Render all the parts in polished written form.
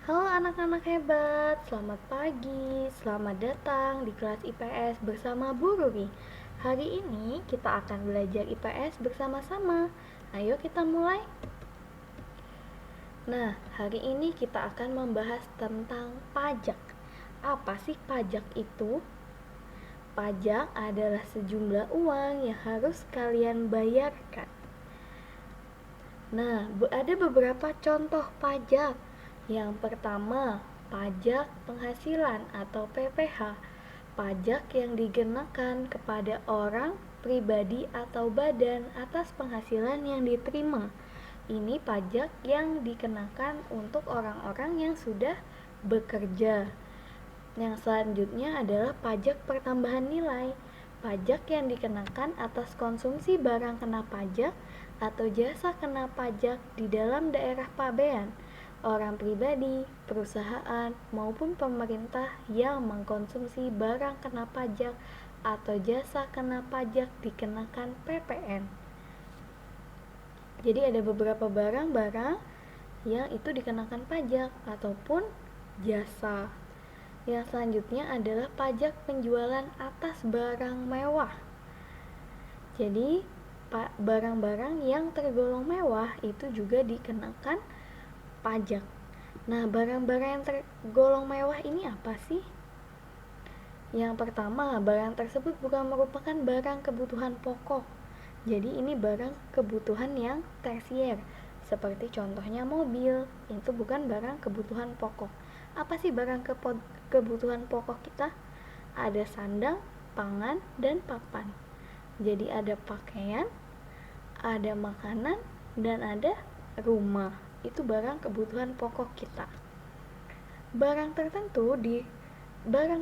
Halo anak-anak hebat, selamat pagi, selamat datang di kelas IPS bersama Bu Ruri. Hari ini kita akan belajar IPS bersama-sama. Ayo kita mulai. Nah, hari ini kita akan membahas tentang pajak. Apa sih pajak itu? Pajak adalah sejumlah uang yang harus kalian bayarkan. Nah, ada beberapa contoh pajak. Yang pertama, pajak penghasilan atau PPH. Pajak yang dikenakan kepada orang, pribadi, atau badan atas penghasilan yang diterima. Ini pajak yang dikenakan untuk orang-orang yang sudah bekerja. Yang selanjutnya adalah pajak pertambahan nilai. Pajak yang dikenakan atas konsumsi barang kena pajak atau jasa kena pajak di dalam daerah pabean, orang pribadi, perusahaan, maupun pemerintah yang mengkonsumsi barang kena pajak atau jasa kena pajak dikenakan PPN. Jadi ada beberapa barang-barang yang itu dikenakan pajak ataupun jasa. Yang selanjutnya adalah pajak penjualan atas barang mewah. Jadi barang-barang yang tergolong mewah itu juga dikenakan pajak. Nah, barang-barang yang tergolong mewah ini apa sih? Yang pertama, barang tersebut bukan merupakan barang kebutuhan pokok. Jadi ini barang kebutuhan yang tersier. Seperti contohnya mobil, itu bukan barang kebutuhan pokok. Apa sih barang kebutuhan pokok kita? Ada sandang, pangan, dan papan. Jadi ada pakaian, ada makanan, dan ada rumah. Itu barang kebutuhan pokok kita. Barang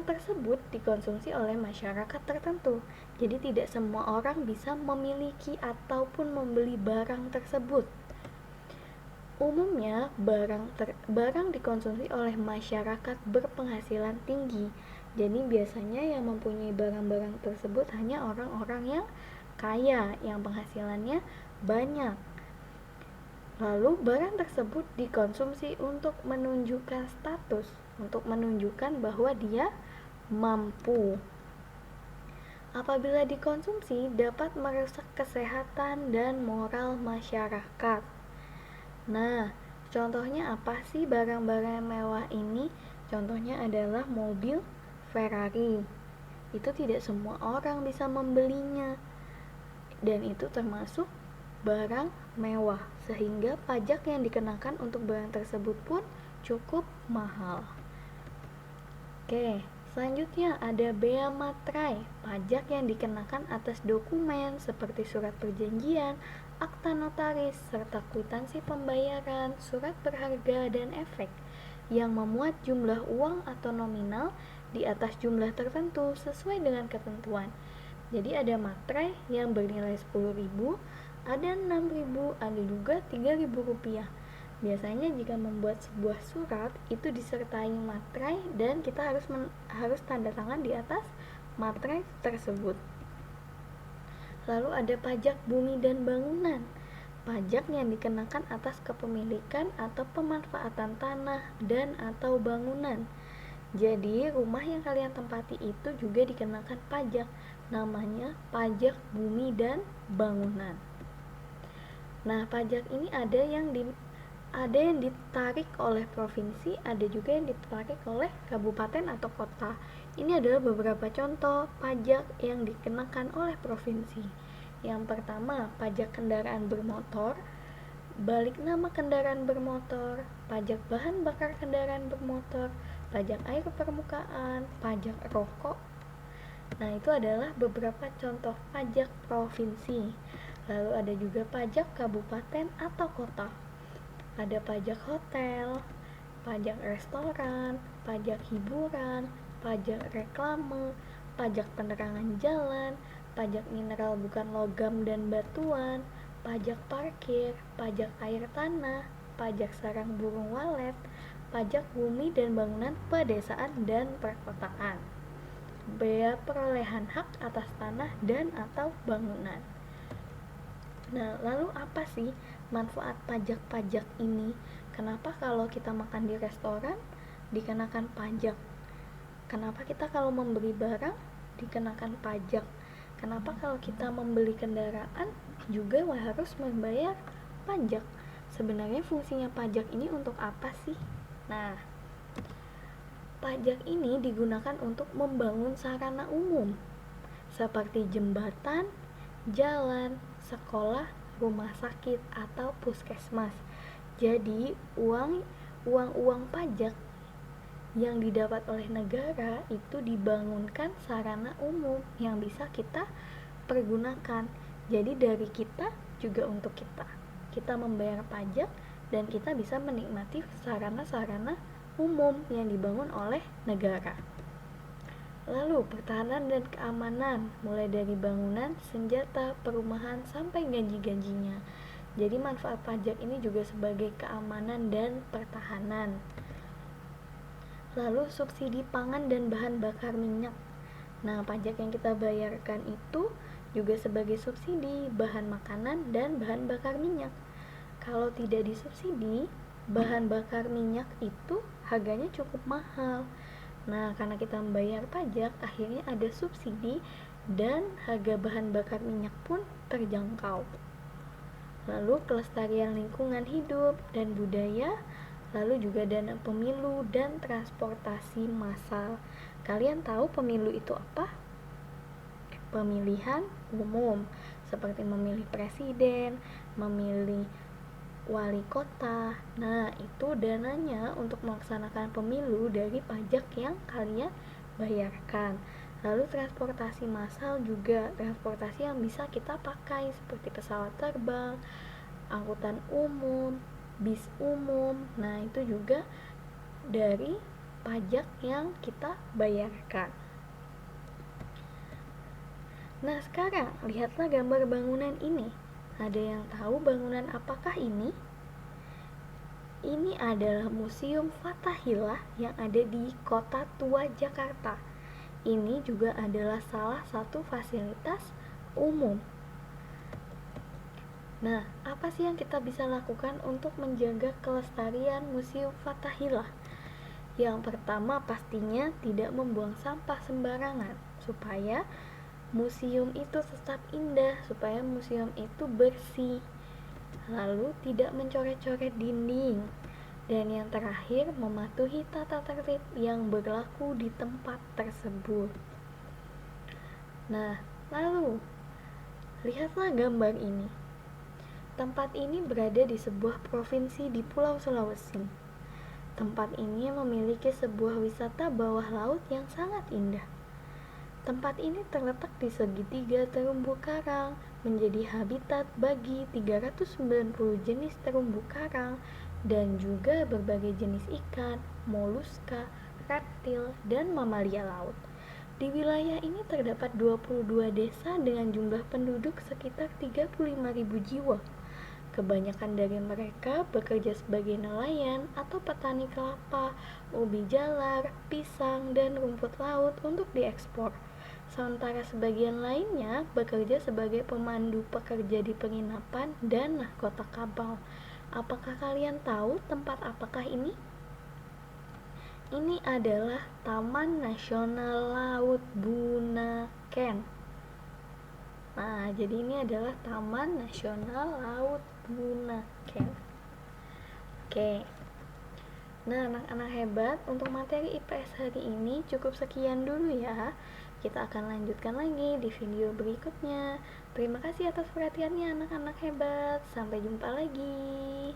tersebut dikonsumsi oleh masyarakat tertentu. Jadi tidak semua orang bisa memiliki ataupun membeli barang tersebut. Umumnya barang dikonsumsi oleh masyarakat berpenghasilan tinggi. Jadi biasanya yang mempunyai barang-barang tersebut hanya orang-orang yang kaya, yang penghasilannya banyak. Lalu barang tersebut dikonsumsi untuk menunjukkan status, untuk menunjukkan bahwa dia mampu. Apabila dikonsumsi dapat merusak kesehatan dan moral masyarakat. Nah, contohnya apa sih barang-barang mewah ini? Contohnya adalah mobil Ferrari. Itu tidak semua orang bisa membelinya. Dan itu termasuk barang mewah, sehingga pajak yang dikenakan untuk barang tersebut pun cukup mahal. Oke, selanjutnya ada bea materai, pajak yang dikenakan atas dokumen seperti surat perjanjian, akta notaris, serta kwitansi pembayaran, surat berharga, dan efek yang memuat jumlah uang atau nominal di atas jumlah tertentu sesuai dengan ketentuan. Jadi ada materai yang bernilai 10.000, ada 6.000, ada juga 3.000 rupiah. Biasanya jika membuat sebuah surat itu disertai materai dan kita harus tanda tangan di atas materai tersebut. Lalu ada pajak bumi dan bangunan. Pajak yang dikenakan atas kepemilikan atau pemanfaatan tanah dan atau bangunan. Jadi rumah yang kalian tempati itu juga dikenakan pajak. Namanya pajak bumi dan bangunan. Nah, pajak ini ada yang ditarik oleh provinsi, ada juga yang ditarik oleh kabupaten atau kota. Ini adalah beberapa contoh pajak yang dikenakan oleh provinsi. Yang pertama, pajak kendaraan bermotor, balik nama kendaraan bermotor, pajak bahan bakar kendaraan bermotor, pajak air permukaan, pajak rokok. Nah, itu adalah beberapa contoh pajak provinsi. Lalu ada juga pajak kabupaten atau kota. Ada pajak hotel, pajak restoran, pajak hiburan, pajak reklame, pajak penerangan jalan, pajak mineral bukan logam dan batuan, pajak parkir, pajak air tanah, pajak sarang burung walet, pajak bumi dan bangunan pedesaan dan perkotaan, bea perolehan hak atas tanah dan atau bangunan. Nah, lalu apa sih manfaat pajak-pajak ini? Kenapa kalau kita makan di restoran dikenakan pajak? Kenapa kita kalau membeli barang dikenakan pajak? Kenapa kalau kita membeli kendaraan juga harus membayar pajak? Sebenarnya fungsinya pajak ini untuk apa sih? Nah, pajak ini digunakan untuk membangun sarana umum seperti jembatan, jalan, sekolah, rumah sakit, atau puskesmas. Jadi, uang pajak yang didapat oleh negara itu dibangunkan sarana umum yang bisa kita pergunakan. Jadi dari kita juga untuk kita. Kita membayar pajak dan kita bisa menikmati sarana-sarana umum yang dibangun oleh negara. Lalu pertahanan dan keamanan, mulai dari bangunan, senjata, perumahan, sampai gaji-gajinya. Jadi manfaat pajak ini juga sebagai keamanan dan pertahanan. Lalu subsidi pangan dan bahan bakar minyak. Nah, pajak yang kita bayarkan itu juga sebagai subsidi bahan makanan dan bahan bakar minyak. Kalau tidak disubsidi, bahan bakar minyak itu harganya cukup mahal. Nah, karena kita membayar pajak, akhirnya ada subsidi dan harga bahan bakar minyak pun terjangkau. Lalu kelestarian lingkungan hidup dan budaya, lalu juga dana pemilu dan transportasi massal. Kalian tahu pemilu itu apa? Pemilihan umum, seperti memilih presiden, memilih wali kota. Nah, itu dananya untuk melaksanakan pemilu dari pajak yang kalian bayarkan. Lalu transportasi massal juga transportasi yang bisa kita pakai seperti pesawat terbang, angkutan umum, bis umum. Nah, itu juga dari pajak yang kita bayarkan. Nah, sekarang lihatlah gambar bangunan ini. Ada yang tahu bangunan apakah ini? Ini adalah Museum Fathahillah yang ada di Kota Tua, Jakarta. Ini juga adalah salah satu fasilitas umum. Nah, apa sih yang kita bisa lakukan untuk menjaga kelestarian Museum Fathahillah? Yang pertama pastinya tidak membuang sampah sembarangan, supaya museum itu tetap indah, supaya museum itu bersih. Lalu tidak mencoret-coret dinding. Dan yang terakhir, mematuhi tata tertib yang berlaku di tempat tersebut. Nah, lalu lihatlah gambar ini. Tempat ini berada di sebuah provinsi di Pulau Sulawesi. Tempat ini memiliki sebuah wisata bawah laut yang sangat indah. Tempat ini terletak di segitiga terumbu karang, menjadi habitat bagi 390 jenis terumbu karang dan juga berbagai jenis ikan, moluska, reptil, dan mamalia laut. Di wilayah ini terdapat 22 desa dengan jumlah penduduk sekitar 35.000 jiwa. Kebanyakan dari mereka bekerja sebagai nelayan atau petani kelapa, ubi jalar, pisang, dan rumput laut untuk diekspor. Sementara sebagian lainnya bekerja sebagai pemandu pekerja di penginapan dan nahkota kapal. Apakah kalian tahu tempat apakah ini? Ini adalah Taman Nasional Laut Bunaken. Nah, jadi ini adalah Taman Nasional Laut Bunaken. Oke. Nah, anak-anak hebat, untuk materi IPS hari ini cukup sekian dulu ya. Kita akan lanjutkan lagi di video berikutnya. Terima kasih atas perhatiannya anak-anak hebat. Sampai jumpa lagi.